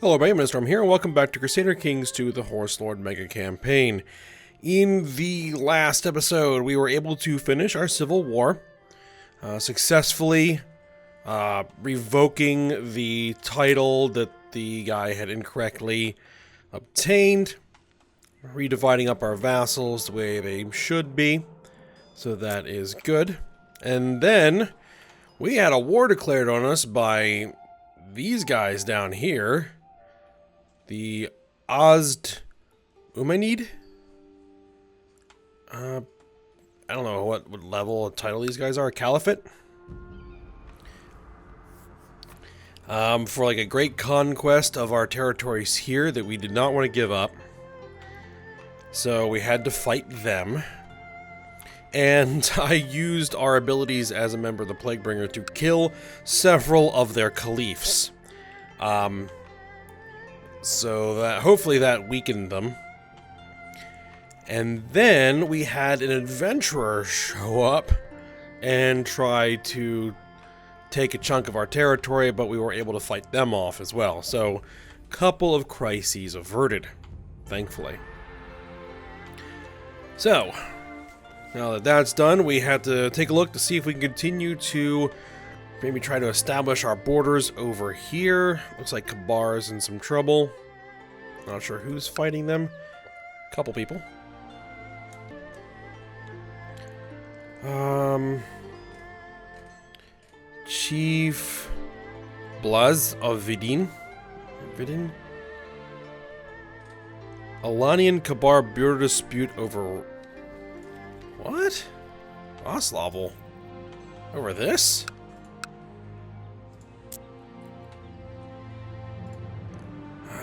Hello, my name is Storm here, and welcome back to Crusader Kings II, the Horse Lord Mega Campaign. In the last episode, we were able to finish our civil war, successfully revoking the title that the guy had incorrectly obtained, redividing up our vassals the way they should be, so that is good. And then we had a war declared on us by these guys down here. The Umanid? I don't know what level of title these guys are. Caliphate? For like a great conquest of our territories here that we did not want to give up. So we had to fight them. And I used our abilities as a member of the Plaguebringer to kill several of their caliphs. So that hopefully that weakened them. And then we had an adventurer show up and try to take a chunk of our territory, but we were able to fight them off as well. So, couple of crises averted, thankfully. So, now that that's done, we had to take a look to see if we can continue to maybe try to establish our borders over here. Looks like Kabar's in some trouble. Not sure who's fighting them. Couple people. Chief Blaz of Vidin. Alanian Kabar bureau dispute over... What? Oslovel? Over this?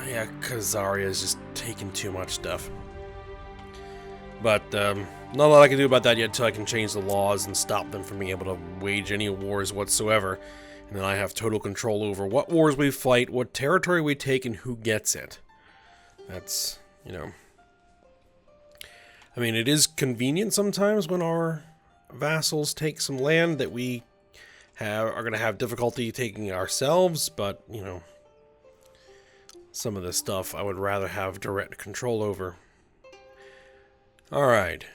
Yeah, Khazaria is just taking too much stuff. But, not a lot I can do about that yet until I can change the laws and stop them from being able to wage any wars whatsoever. And then I have total control over what wars we fight, what territory we take, and who gets it. That's, you know... I mean, it is convenient sometimes when our vassals take some land that we are going to have difficulty taking ourselves, but, you know... Some of this stuff I would rather have direct control over. Alright.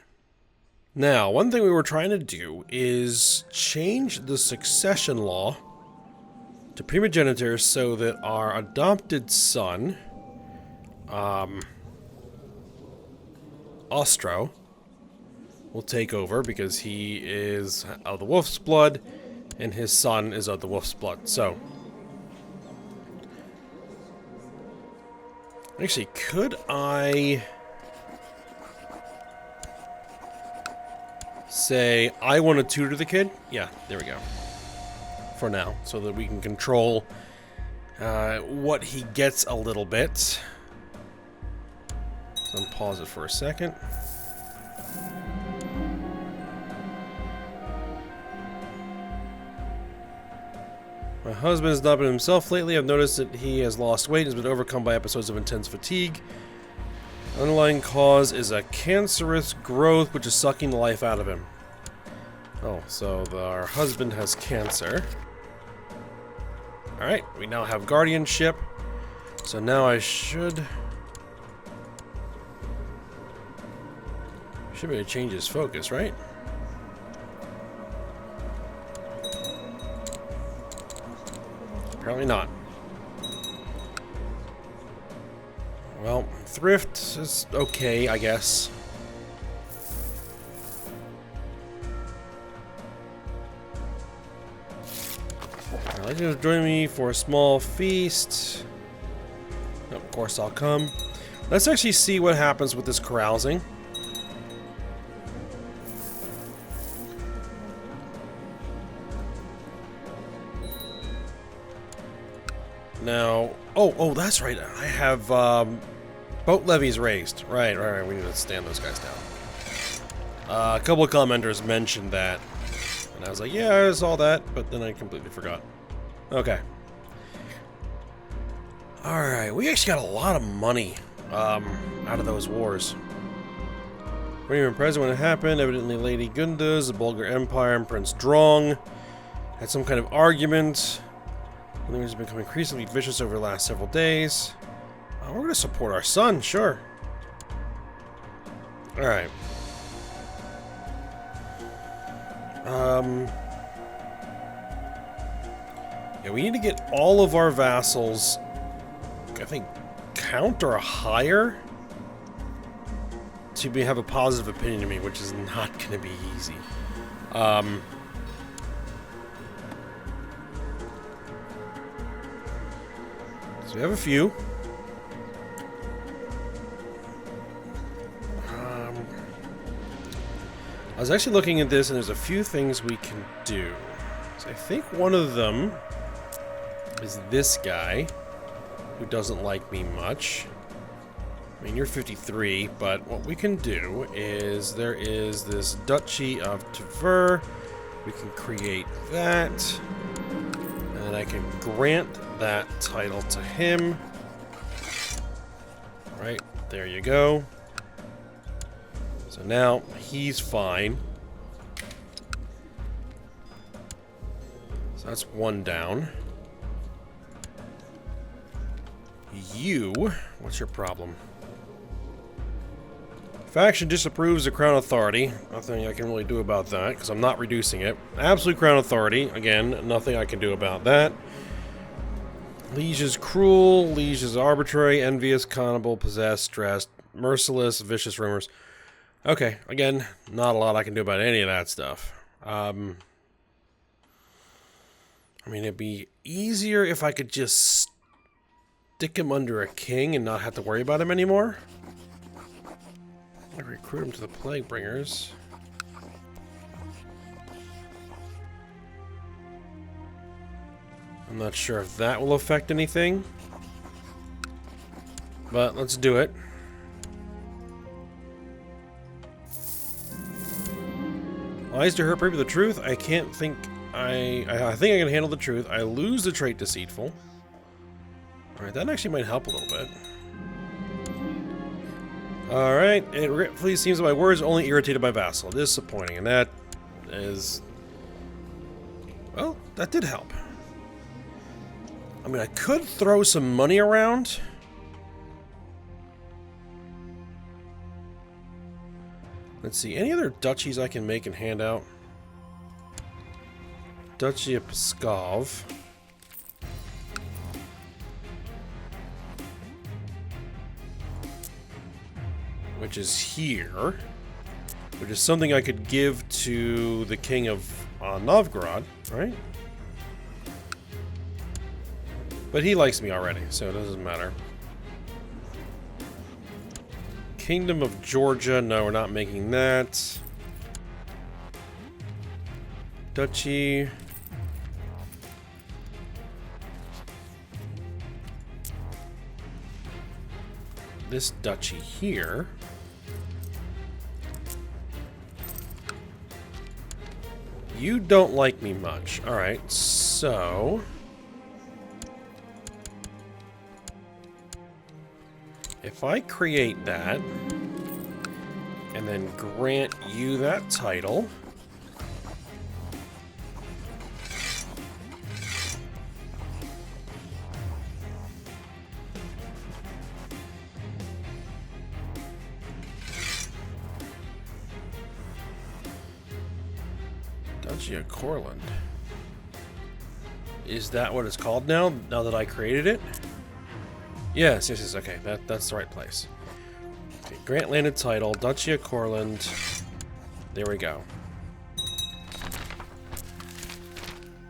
Now, one thing we were trying to do is change the succession law to primogeniture so that our adopted son, Ostro, will take over because he is of the wolf's blood and his son is of the wolf's blood. So, actually, could I say I want to tutor the kid? Yeah, there we go. For now, so that we can control what he gets a little bit. So pause it for a second. My husband has not been himself lately. I've noticed that he has lost weight and has been overcome by episodes of intense fatigue. The underlying cause is a cancerous growth which is sucking the life out of him. Oh, so our husband has cancer. Alright, we now have guardianship. So now I should be able to change his focus, right? Apparently not. Well, thrift is okay, I guess. I'd like you to join me for a small feast. Oh, of course I'll come. Let's actually see what happens with this carousing. Now, oh, that's right. I have boat levies raised. Right. We need to stand those guys down. A couple of commenters mentioned that, and I was like, yeah, I saw that, but then I completely forgot. Okay. All right, we actually got a lot of money out of those wars. Weren't even present when it happened. Evidently, Lady Gundas, the Bulgar Empire, and Prince Drong had some kind of argument. Leaders have become increasingly vicious over the last several days. We're going to support our son, sure. Alright. Yeah, we need to get all of our vassals, I think, count or higher to have a positive opinion of me, which is not going to be easy. So we have a few. I was actually looking at this, and there's a few things we can do. So I think one of them is this guy, who doesn't like me much. I mean, you're 53, but what we can do is there is this Duchy of Tver. We can create that, and then I can grant that title to him. Right, there you go. So now he's fine. So that's one down. You, what's your problem? Faction disapproves the Crown Authority. Nothing I can really do about that, because I'm not reducing it. Absolute Crown Authority. Again, nothing I can do about that. Liege is cruel. Liege is arbitrary, envious, connable, possessed, stressed, merciless, vicious rumors. Okay, again, not a lot I can do about any of that stuff. I mean, it'd be easier if I could just stick him under a king and not have to worry about him anymore. I recruit him to the Plague Bringers. I'm not sure if that will affect anything, but let's do it. Lies to hurt people the truth. I can't think. I think I can handle the truth. I lose the trait deceitful. Alright, that actually might help a little bit. Alright, it regretfully seems that my words only irritated my vassal. Disappointing, and that is... well, that did help. I mean, I could throw some money around. Let's see, any other duchies I can make and hand out? Duchy of Pskov. Which is here. Which is something I could give to the king of Novgorod, right? But he likes me already, so it doesn't matter. Kingdom of Georgia. No, we're not making that. Duchy. This duchy here. You don't like me much. Alright, so... if I create that, and then grant you that title, Duchy of Courland. Is that what it's called now that I created it? Yes, okay, that's the right place. Okay, grant landed title, Duchy of Courland. There we go.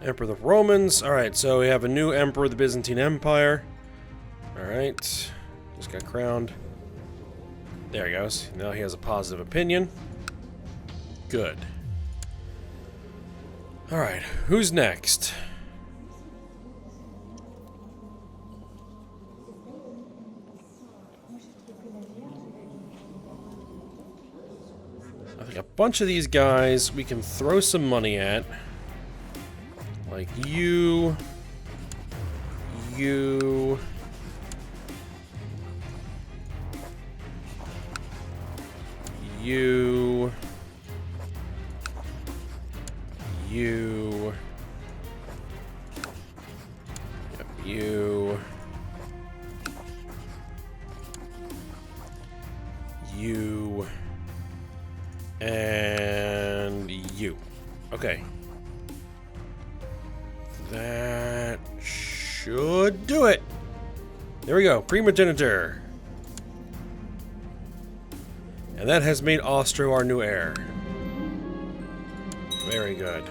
Emperor of the Romans. Alright, so we have a new Emperor of the Byzantine Empire. Alright, just got crowned. There he goes. Now he has a positive opinion. Good. Alright, who's next? I think a bunch of these guys we can throw some money at. Like you. You. You. You. Do it! There we go, primogeniture. And that has made Austro our new heir. Very good.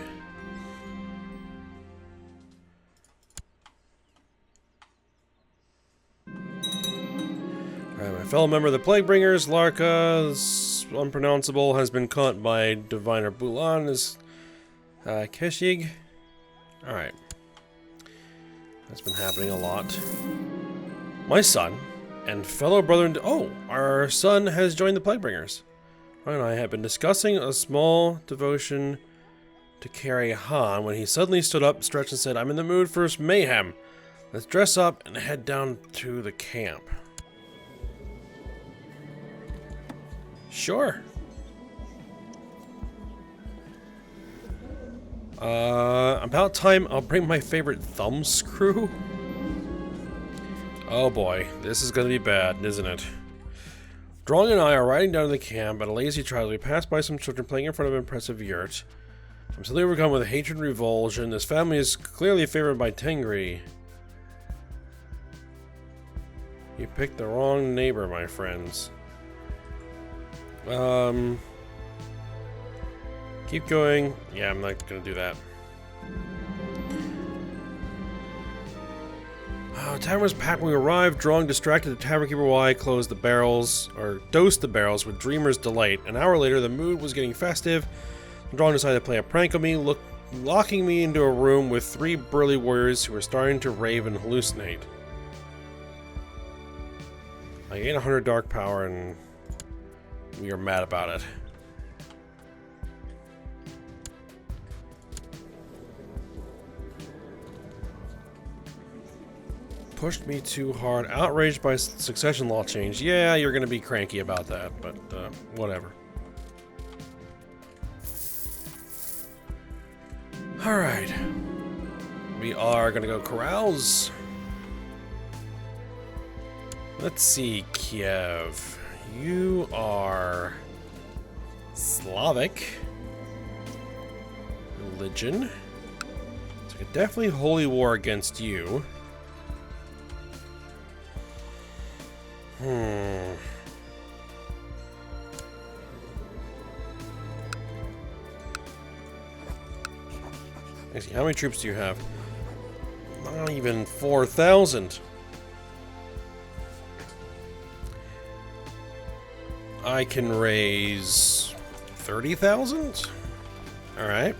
Alright, my fellow member of the Plaguebringers, Larka, unpronounceable, has been caught by Diviner Bulan as Keshig. Alright. That's been happening a lot. My son and fellow brother... Oh! Our son has joined the Plaguebringers. Ryan and I have been discussing a small devotion to carry Han when he suddenly stood up, stretched, and said, "I'm in the mood for mayhem. Let's dress up and head down to the camp." Sure. About time I'll bring my favorite thumb screw. Oh boy, this is gonna be bad, isn't it? Drong and I are riding down to the camp at a lazy trot as we pass by some children playing in front of an impressive yurt. I'm suddenly overcome with hatred and revulsion. This family is clearly favored by Tengri. You picked the wrong neighbor, my friends. Keep going. Yeah, I'm not gonna do that. Tavern was packed when we arrived. Drong distracted the tavern keeper while I closed the barrels, or dosed the barrels with dreamer's delight. An hour later, the mood was getting festive. Drong decided to play a prank on me, locking me into a room with 3 burly warriors who were starting to rave and hallucinate. I gained 100 dark power and we are mad about it. Pushed me too hard. Outraged by succession law change. Yeah, you're gonna be cranky about that, but whatever. Alright. We are gonna go carouse. Let's see, Kiev. You are Slavic. Religion. So I could definitely holy war against you. Let's see, how many troops do you have? Not even 4,000. I can raise 30,000? Alright.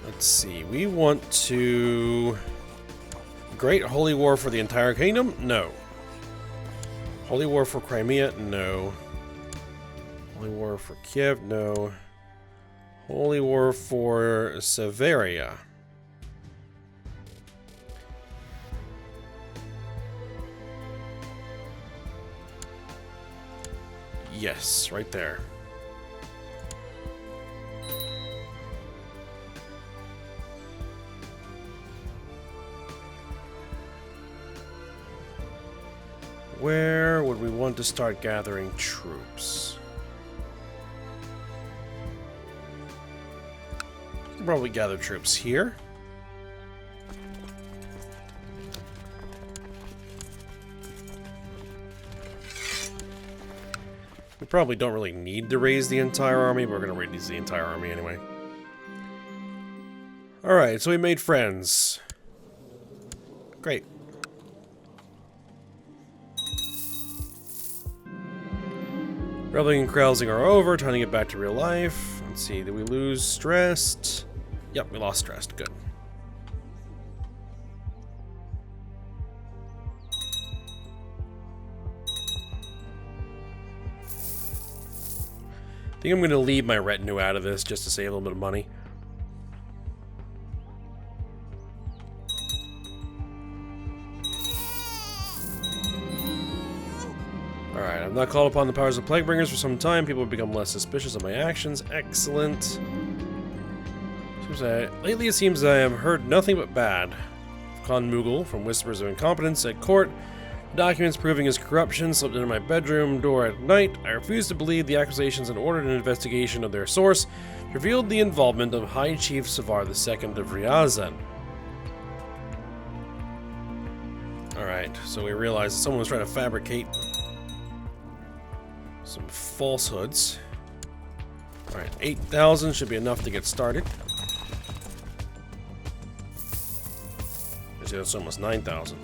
Let's see, we want to... Great Holy War for the entire kingdom? No. Holy War for Crimea? No. Holy War for Kiev? No. Holy War for Severia. Yes, right there. Where would we want to start gathering troops? We can probably gather troops here. We probably don't really need to raise the entire army, but we're going to raise the entire army anyway. Alright, so we made friends. Great. Reveling and carousing are over. Time to get back to real life. Let's see, did we lose stressed? Yep, we lost stressed. Good. I think I'm going to leave my retinue out of this just to save a little bit of money. Alright, I've not called upon the powers of Plaguebringers for some time. People have become less suspicious of my actions. Excellent. Lately it seems I have heard nothing but bad. Khan Mughal, from whispers of incompetence at court, documents proving his corruption, slipped into my bedroom door at night. I refused to believe the accusations and ordered an investigation of their source, revealed the involvement of High Chief Savar II of Ryazan. Alright, so we realized someone was trying to fabricate some falsehoods. Alright, 8,000 should be enough to get started. Actually, that's almost 9,000.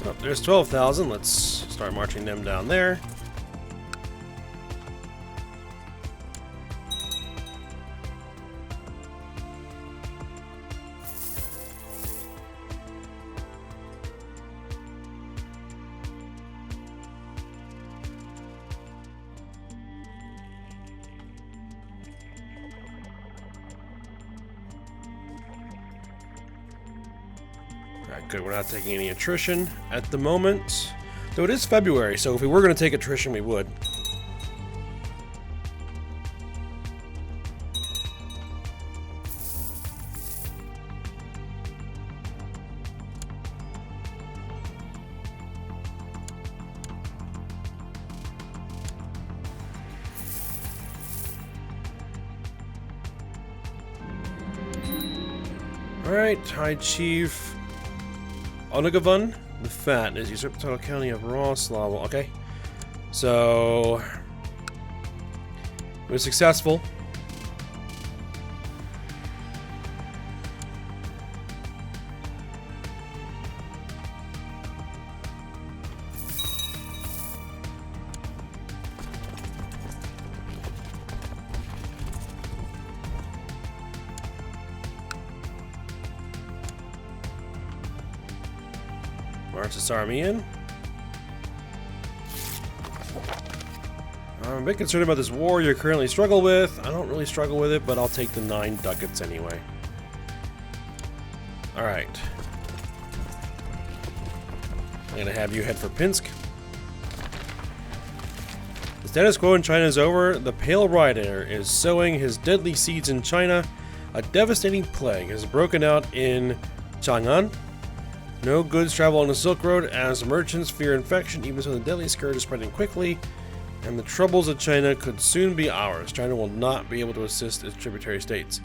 Oh, there's 12,000. Let's start marching them down there. Good, we're not taking any attrition at the moment. Though it is February, so if we were going to take attrition, we would. Alright, High Chief Onagavan the Fat is usurped the title county of Roslavel. Okay. So it was successful. March this army in. I'm a bit concerned about this war you currently struggle with. I don't really struggle with it, but I'll take the 9 ducats anyway. Alright. I'm gonna have you head for Pinsk. The status quo in China is over. The Pale Rider is sowing his deadly seeds in China. A devastating plague has broken out in Chang'an. No goods travel on the Silk Road as merchants fear infection, even so the deadly scourge is spreading quickly, and the troubles of China could soon be ours. China will not be able to assist its tributary states.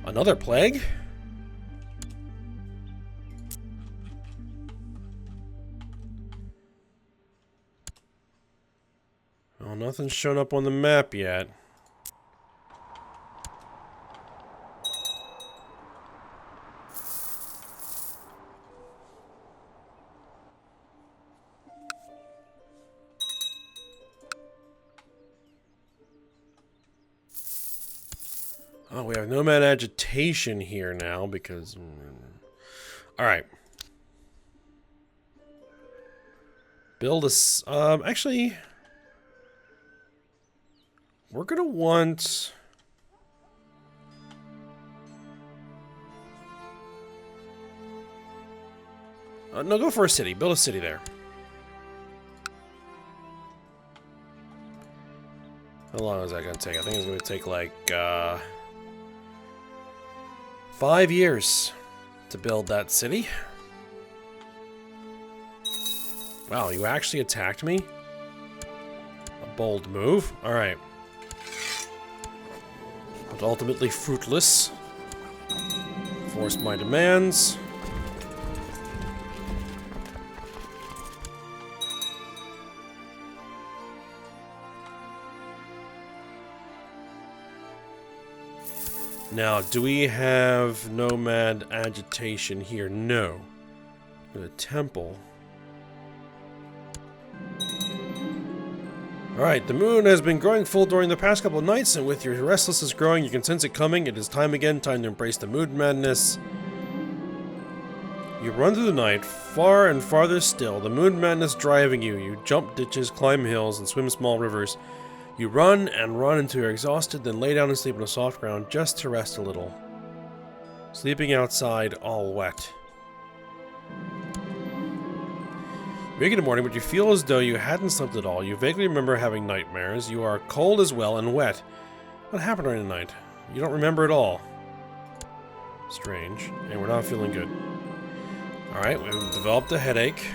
Another plague? Well, nothing's shown up on the map yet. Oh, we have nomad agitation here now because... Alright. Build a... actually... We're gonna want... no, go for a city. Build a city there. How long is that gonna take? I think it's gonna take like, 5 years to build that city. Wow, you actually attacked me? A bold move. Alright. But ultimately fruitless. Forced my demands. Now, do we have nomad agitation here? No. The temple. Alright, the moon has been growing full during the past couple of nights, and with your restlessness growing, you can sense it coming. It is time again, time to embrace the moon madness. You run through the night, far and farther still, the moon madness driving you. You jump ditches, climb hills, and swim small rivers. You run and run until you're exhausted, then lay down and sleep on the soft ground just to rest a little. Sleeping outside, all wet. You wake in the morning, but you feel as though you hadn't slept at all. You vaguely remember having nightmares. You are cold as well and wet. What happened during the night? You don't remember at all. Strange. And we're not feeling good. Alright, we've developed a headache.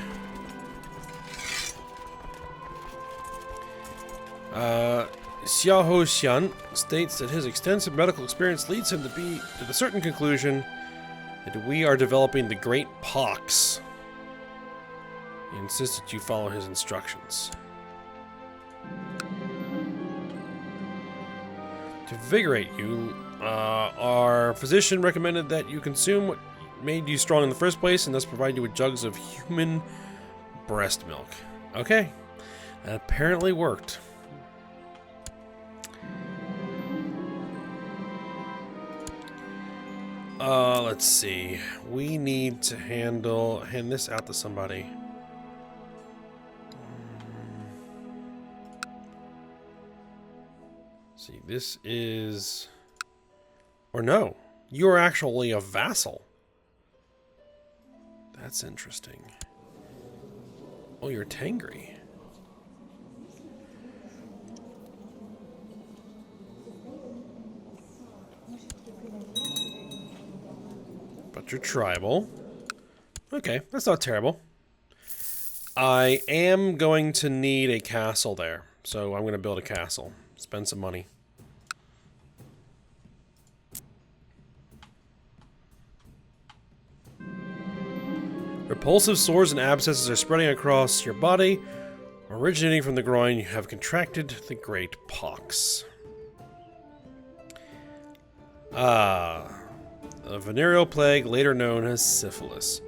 Xiao Xian states that his extensive medical experience leads him to the certain conclusion that we are developing the Great Pox. He insists that you follow his instructions. To invigorate you, our physician recommended that you consume what made you strong in the first place and thus provide you with jugs of human breast milk. Okay, that apparently worked. Let's see. We need to hand this out to somebody. See, this is... Or no, you are actually a vassal. That's interesting. Oh, you're Tengri. But you're tribal. Okay, that's not terrible. I am going to need a castle there, so I'm going to build a castle. Spend some money. Repulsive sores and abscesses are spreading across your body. Originating from the groin, you have contracted the Great Pox. A venereal plague, later known as syphilis.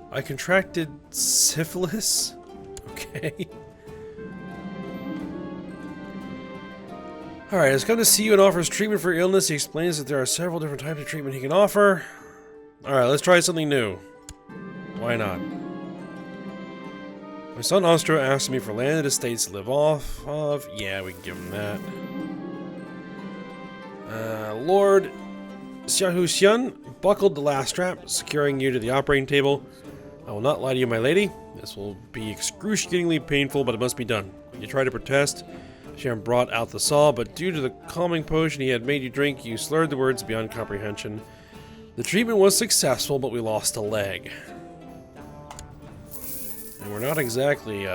I contracted syphilis? Okay. Alright, he's come to see you and offers treatment for your illness. He explains that there are several different types of treatment he can offer. Alright, let's try something new. Why not? My son Ostro asked me for landed estates to live off of. Yeah, we can give him that. Lord Xiaohu Xian buckled the last strap, securing you to the operating table. I will not lie to you, my lady. This will be excruciatingly painful, but it must be done. You try to protest. Xian brought out the saw, but due to the calming potion he had made you drink, you slurred the words beyond comprehension. The treatment was successful, but we lost a leg. And we're not exactly,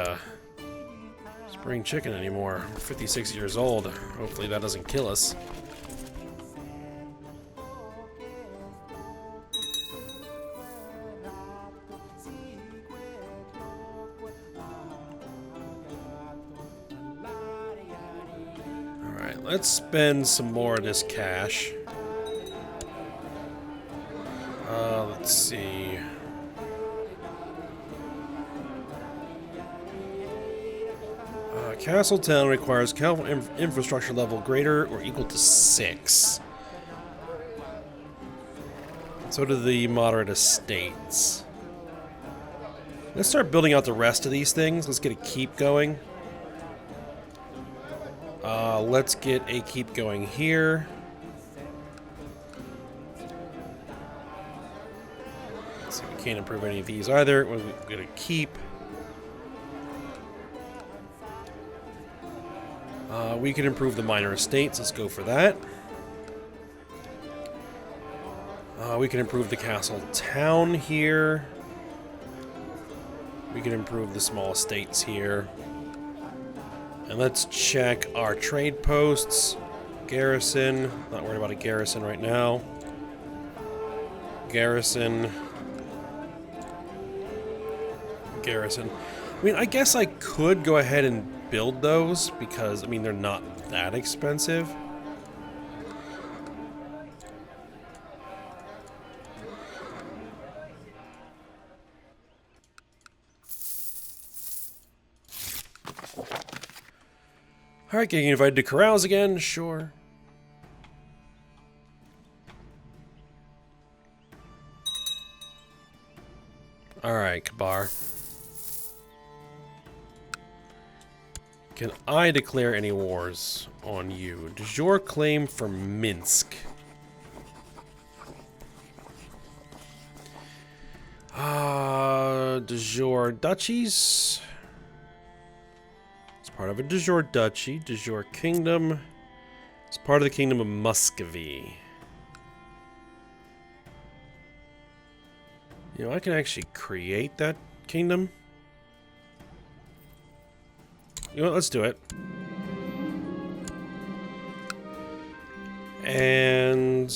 spring chicken anymore. We're 56 years old. Hopefully that doesn't kill us. Alright, let's spend some more of this cash. Let's see. Castle Town requires infrastructure level greater or equal to 6. So do the moderate estates. Let's start building out the rest of these things. Let's get a keep going. Let's get a keep going here. Let's see, we can't improve any of these either. We're gonna keep. We can improve the minor estates. Let's go for that. We can improve the castle town here. We can improve the small estates here. And let's check our trade posts. Garrison. Not worried about a garrison right now. Garrison. Garrison. I mean, I guess I could go ahead and build those because, I mean, they're not that expensive. Alright, getting invited to carouse again? Sure. Alright, Kabar. Can I declare any wars on you? De jure claim for Minsk. De jure duchies. Part of a de jure duchy, de jure kingdom. It's part of the kingdom of Muscovy. You know, I can actually create that kingdom. You know what, let's do it. And...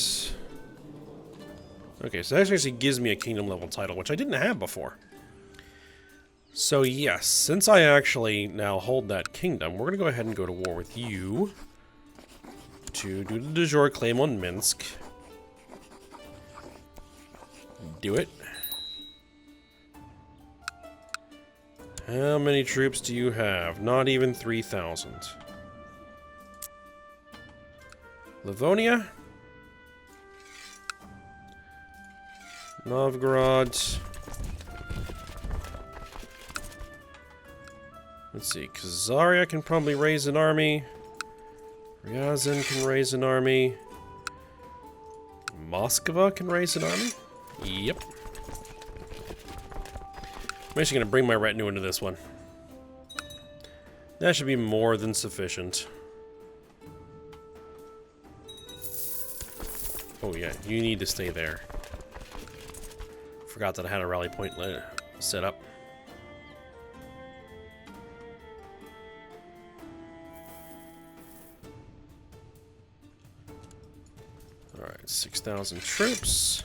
okay, so that actually gives me a kingdom level title, which I didn't have before. So yes, since I actually now hold that kingdom, we're going to go ahead and go to war with you. To do the de jure claim on Minsk. Do it. How many troops do you have? Not even 3,000. Livonia? Novgorod. Let's see, Khazaria can probably raise an army. Ryazan can raise an army. Moskva can raise an army? Yep. I'm actually going to bring my retinue into this one. That should be more than sufficient. Oh yeah, you need to stay there. Forgot that I had a rally point set up. Alright, 6,000 troops.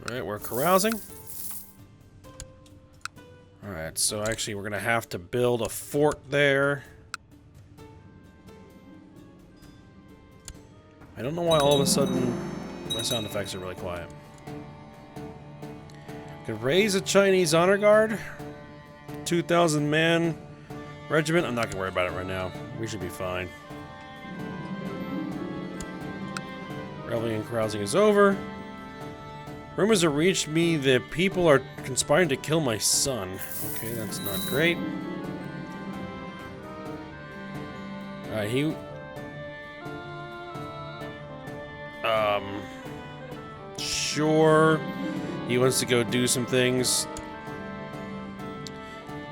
Alright, we're carousing. Alright, so actually we're gonna have to build a fort there. I don't know why all of a sudden my sound effects are really quiet. Could raise a Chinese honor guard. 2,000 man regiment. I'm not gonna worry about it right now. We should be fine. Reveling and carousing is over. Rumors have reached me that people are conspiring to kill my son. Okay, that's not great. Alright, sure. He wants to go do some things.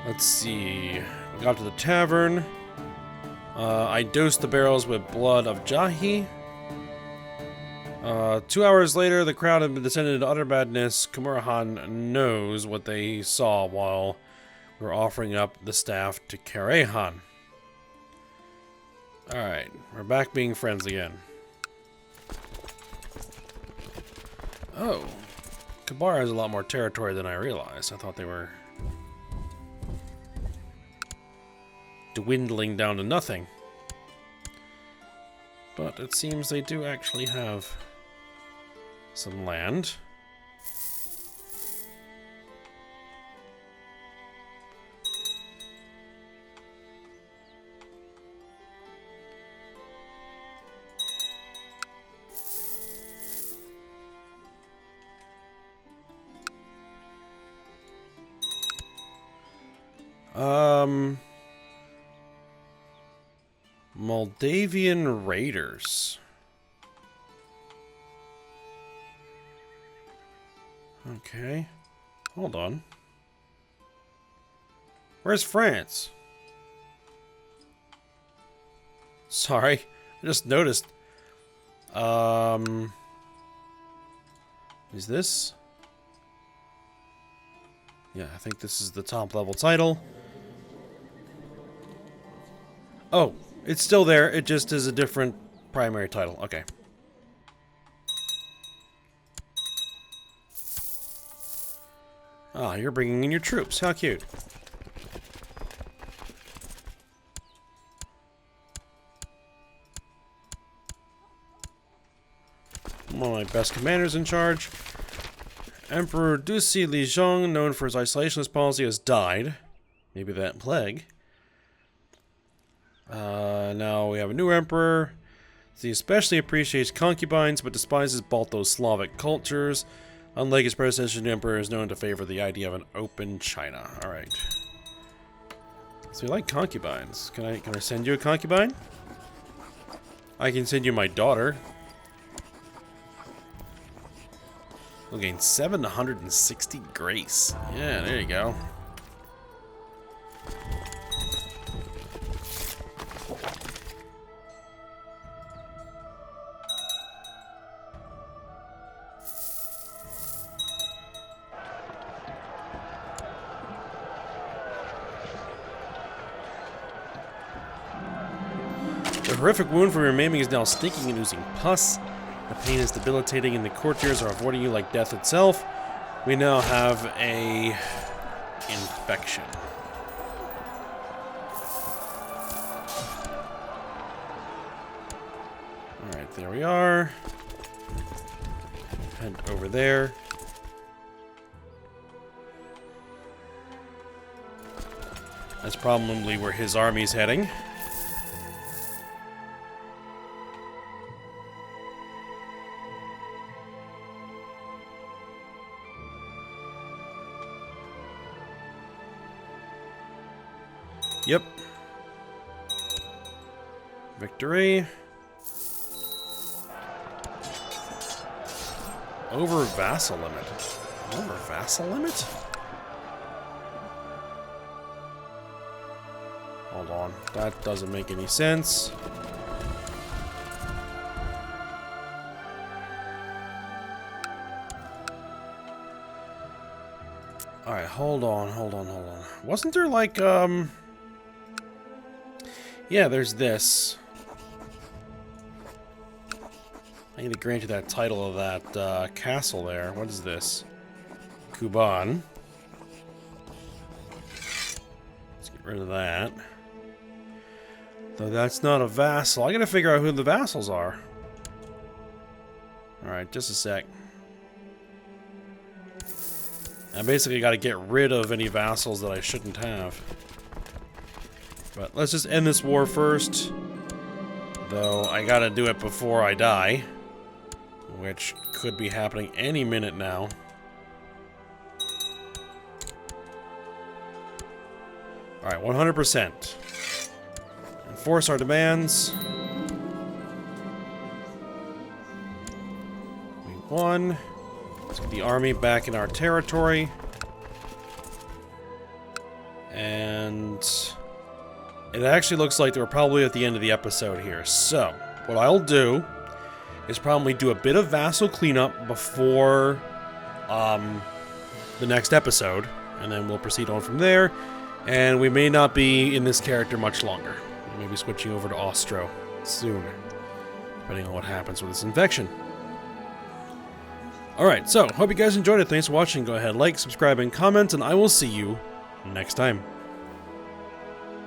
Let's see. We got to the tavern. I dosed the barrels with blood of Jahi. 2 hours later, the crowd had descended into utter madness. Kamurahan knows what they saw while we were offering up the staff to Karehan. Alright, we're back being friends again. Oh. Kabar has a lot more territory than I realized. I thought they were dwindling down to nothing. But it seems they do actually have some land. Moldavian Raiders. Okay. Hold on. Where's France? Sorry, I just noticed. Is this? Yeah, I think this is the top level title. Oh, it's still there. It just is a different primary title. Okay. Ah, you're bringing in your troops. How cute. One of my best commanders in charge. Emperor Dusi Lijong, known for his isolationist policy, has died. Maybe that plague. Now we have a new emperor. He especially appreciates concubines, but despises Balto's Slavic cultures. Unlike his predecessor, the emperor is known to favor the idea of an open China. Alright. So you like concubines. Can I send you a concubine? I can send you my daughter. We'll gain 760 grace. Yeah, there you go. The horrific wound from your maiming is now stinking and oozing pus. The pain is debilitating and the courtiers are avoiding you like death itself. We now have a infection. Alright, there we are. Head over there. That's probably where his army's heading. Yep. Victory. Over vassal limit. Over vassal limit? Hold on. That doesn't make any sense. Alright, hold on. Wasn't there like, yeah, there's this. I need to grant you that title of that castle there. What is this? Kuban. Let's get rid of that. Though that's not a vassal. I gotta figure out who the vassals are. Alright, just a sec. I basically gotta get rid of any vassals that I shouldn't have. But let's just end this war first. Though I gotta do it before I die. Which could be happening any minute now. Alright, 100%. Enforce our demands. We won. Let's get the army back in our territory. And it actually looks like we're probably at the end of the episode here. So, what I'll do is probably do a bit of vassal cleanup before the next episode. And then we'll proceed on from there. And we may not be in this character much longer. We may be switching over to Austro soon. Depending on what happens with this infection. Alright, so, hope you guys enjoyed it. Thanks for watching. Go ahead, like, subscribe, and comment. And I will see you next time.